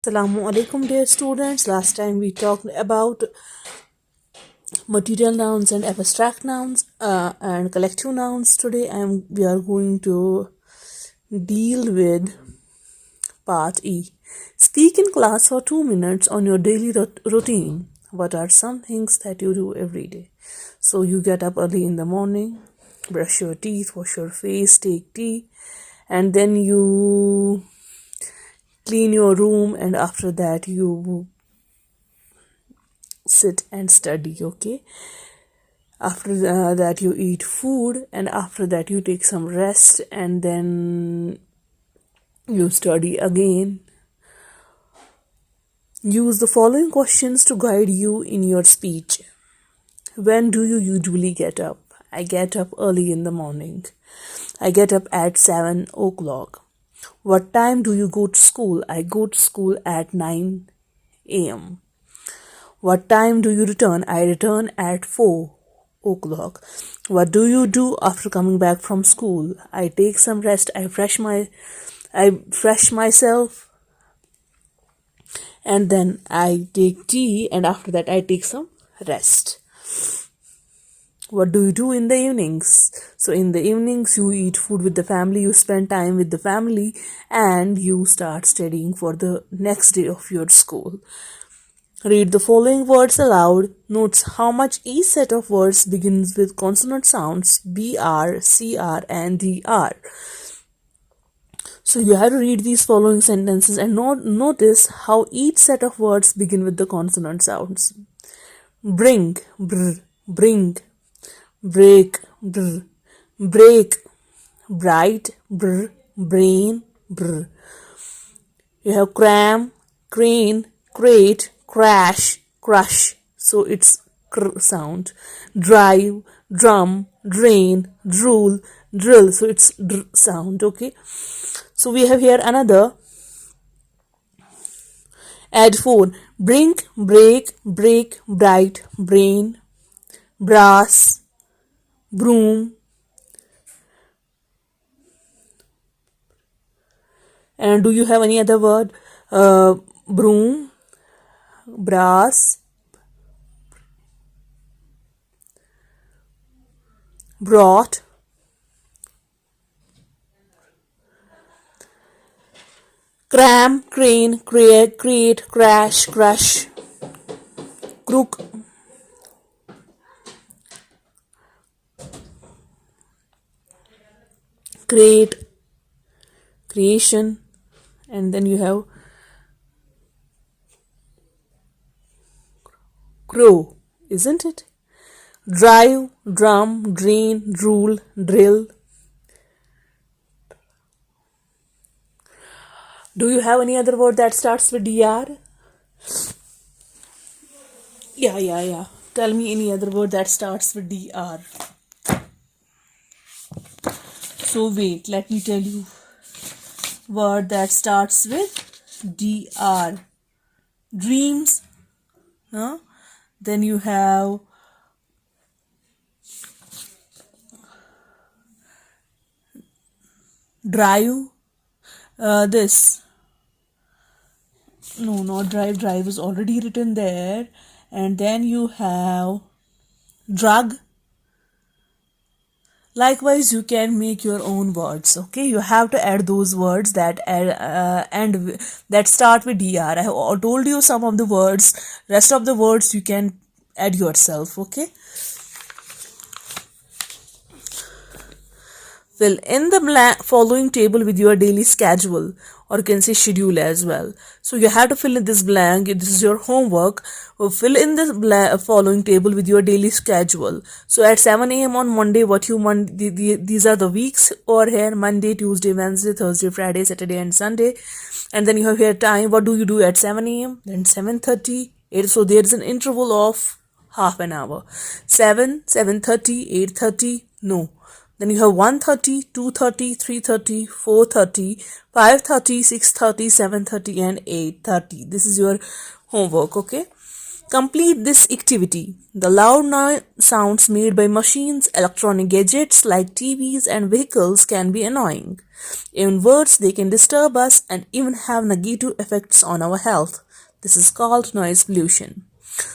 Assalamu alaikum, dear students. Last time we talked about material nouns and abstract nouns and collective nouns. Today we are going to deal with part E. Speak in class for 2 minutes on your daily routine. What are some things that you do every day? So you get up early in the morning, brush your teeth, wash your face, take tea, and then you clean your room, and after that you sit and study. Okay, after that you eat food, and after that you take some rest, and then you study again. Use the following questions to guide you in your speech. When do you usually get up? I get up early in the morning. I get up at 7 o'clock. What time do you go to school? I go to school at 9 a.m. What time do you return? I return at 4 o'clock. What do you do after coming back from school? I take some rest. I fresh myself, and then I take tea, and after that I take some rest. What do you do in the evenings? So in the evenings you eat food with the family, you spend time with the family, and you start studying for the next day of your school. Read the following words aloud. Notes how much each set of words begins with consonant sounds BR, CR and DR. So you have to read these following sentences and notice how each set of words begin with the consonant sounds. Bring, br, bring. Break, br, break. Bright, br, brain, br. You have cram, crane, crate, crash, crush. So it's cr sound. Drive, drum, drain, drool, drill. So it's dr sound. Okay. So we have here another. Add 4. Brink, break, break, bright, brain, brass, broom. And do you have any other word? Broom, brass, brought, cram, crane, create, crash, crush, crook, create, creation, and then you have crow, isn't it? Drive, drum, drain, rule, drill. Do you have any other word that starts with DR? Yeah. Tell me any other word that starts with DR. So wait, let me tell you. Word that starts with DR. Dreams. Then you have drive. This. No, not drive. Drive is already written there. And then you have drug. Likewise, you can make your own words. Okay, you have to add those words that that start with DR. I have told you some of the words. Rest of the words you can add yourself. Okay. Fill in the following table with your daily schedule, or you can say schedule as well. So you have to fill in this blank. This is your homework. Fill in the following table with your daily schedule. So at 7 a.m. on Monday, these are the weeks over here: Monday, Tuesday, Wednesday, Thursday, Friday, Saturday, and Sunday. And then you have here time. What do you do at 7 a.m.? Then 7:30. So there is an interval of half an hour. 7, 7:30, 8:30. No. Then you have 1:30, 2:30, 3:30, 4:30, 5:30, 6:30, 7:30 and 8:30. This is your homework, okay? Complete this activity. The loud sounds made by machines, electronic gadgets like TVs and vehicles can be annoying. In words, they can disturb us and even have negative effects on our health. This is called noise pollution.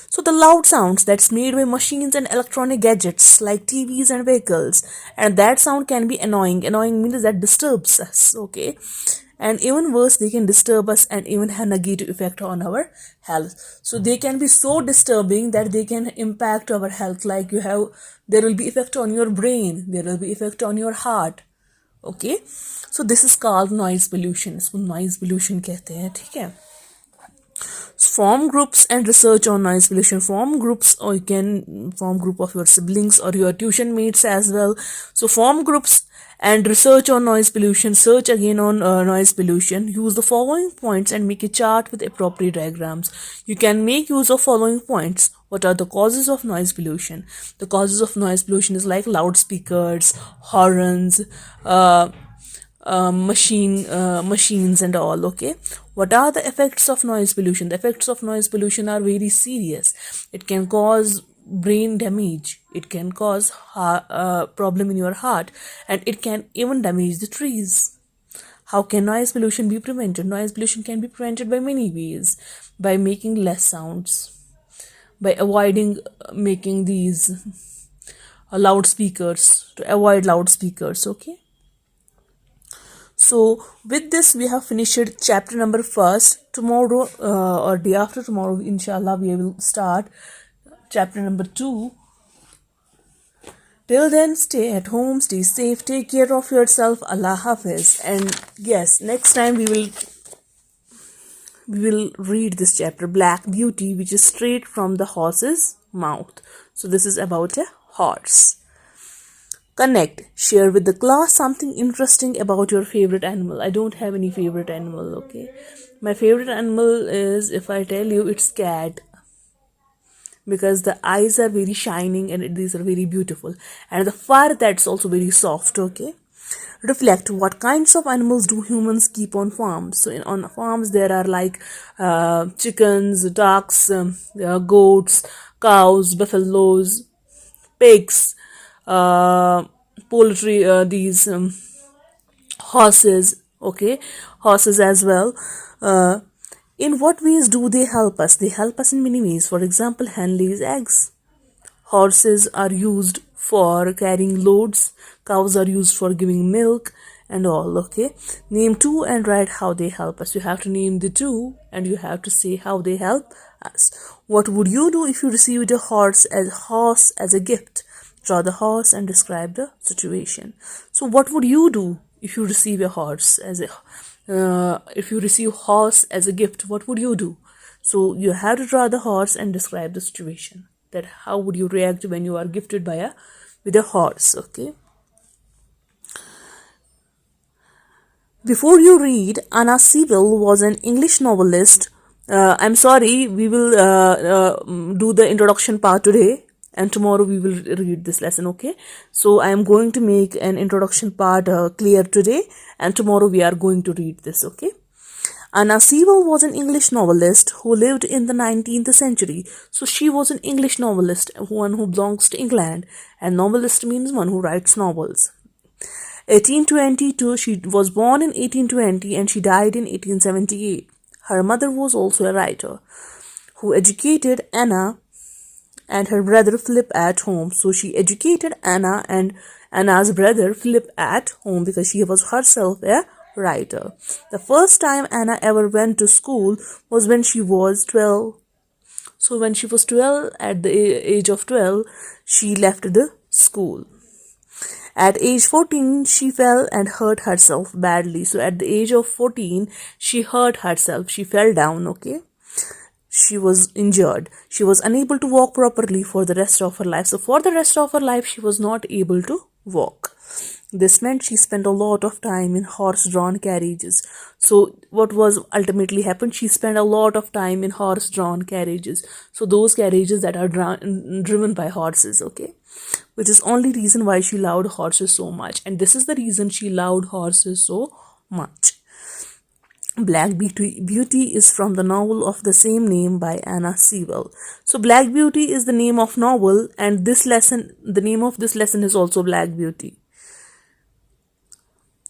So the loud sounds that's made by machines and electronic gadgets like TVs and vehicles, and that sound can be annoying. Annoying means that disturbs us, okay? And even worse, they can disturb us and even have negative effect on our health. So they can be so disturbing that they can impact our health. Like there will be effect on your brain, there will be effect on your heart, okay? So this is called noise pollution. इसको noise pollution कहते हैं, ठीक है? Form groups and research on noise pollution. Form groups, or you can form group of your siblings or your tuition mates as well. So form groups and research on noise pollution. Search again on noise pollution. Use the following points and make a chart with appropriate diagrams. You can make use of following points. What are the causes of noise pollution? The causes of noise pollution is like loudspeakers, horns, machines and all, okay? What are the effects of noise pollution? The effects of noise pollution are very serious. It can cause brain damage, it can cause problem in your heart, and it can even damage the trees. How can noise pollution be prevented? Noise pollution can be prevented by many ways. By making less sounds, by avoiding making these loudspeakers, to avoid loudspeakers, okay? So with this we have finished chapter number 1. Tomorrow or day after tomorrow, inshallah, we will start chapter number 2. Till then, stay at home, stay safe, take care of yourself. Allah Hafiz. And yes, next time we will read this chapter, Black Beauty, which is straight from the horse's mouth. So this is about a horse. Connect. Share with the class something interesting about your favorite animal. I don't have any favorite animal, okay? My favorite animal is, if I tell you, it's cat. Because the eyes are very shining and these are very beautiful. And the fur, that's also very soft, okay? Reflect. What kinds of animals do humans keep on farms? So on farms there are like chickens, ducks, goats, cows, buffaloes, pigs, poultry, these horses, okay, horses as well. In what ways do they help us? They help us in many ways. For example, hen lays eggs. Horses are used for carrying loads. Cows are used for giving milk and all, okay? Name two and write how they help us. You have to name the two and you have to say how they help us. What would you do if you received a horse as a gift? Draw the horse and describe the situation. So what would you do if you receive a horse as a horse as a gift? What would you do? So you have to draw the horse and describe the situation. That how would you react when you are gifted with a horse, okay? Before you read, Anna Sewell was an English novelist. I'm sorry, we will do the introduction part today. And tomorrow we will read this lesson, okay? So I am going to make an introduction part clear today, and tomorrow we are going to read this, okay? Anna Sewell was an English novelist who lived in the 19th century. So she was an English novelist, one who belongs to England, and novelist means one who writes novels. 1822, she was born in 1820 and she died in 1878. Her mother was also a writer who educated Anna and her brother Philip at home. So she educated Anna and Anna's brother Philip at home because she was herself a writer. The first time Anna ever went to school was when she was 12. So when she was 12, at the age of 12, she left the school. At age 14, she fell and hurt herself badly. So at the age of 14, she hurt herself. She fell down, okay? She was injured. She was unable to walk properly for the rest of her life. So for the rest of her life, she was not able to walk. This meant she spent a lot of time in horse-drawn carriages. So what was ultimately happened? She spent a lot of time in horse-drawn carriages. So those carriages that are driven by horses, okay? Which is only reason why she loved horses so much. And this is the reason she loved horses so much. Beauty is from the novel of the same name by Anna Sewell. So Black Beauty is the name of novel, and the name of this lesson is also Black Beauty.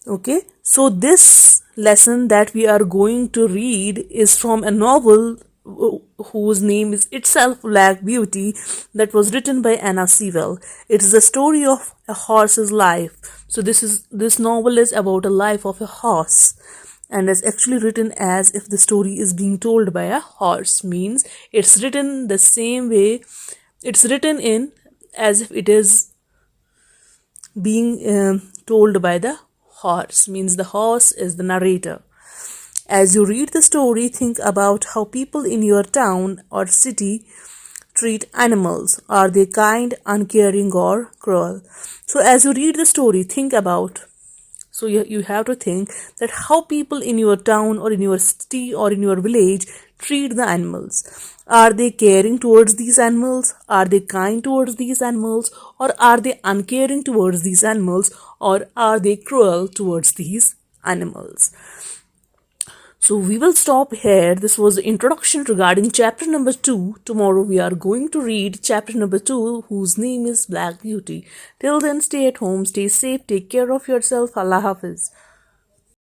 Okay, so this lesson that we are going to read is from a novel whose name is itself Black Beauty, that was written by Anna Sewell. It is the story of a horse's life. So this novel is about a life of a horse, and is actually written as if the story is being told by a horse. Means it's written the same way, it's written in as if it is being told by the horse. Means the horse is the narrator. As you read the story, think about how people in your town or city treat animals. Are they kind, uncaring, or cruel? So as you read the story, think about, so you have to think that how people in your town or in your city or in your village treat the animals. Are they caring towards these animals? Are they kind towards these animals? Or are they uncaring towards these animals? Or are they cruel towards these animals? So we will stop here. This was the introduction regarding chapter number 2. Tomorrow we are going to read chapter number 2, whose name is Black Beauty. Till then, stay at home, stay safe, take care of yourself. Allah Hafiz.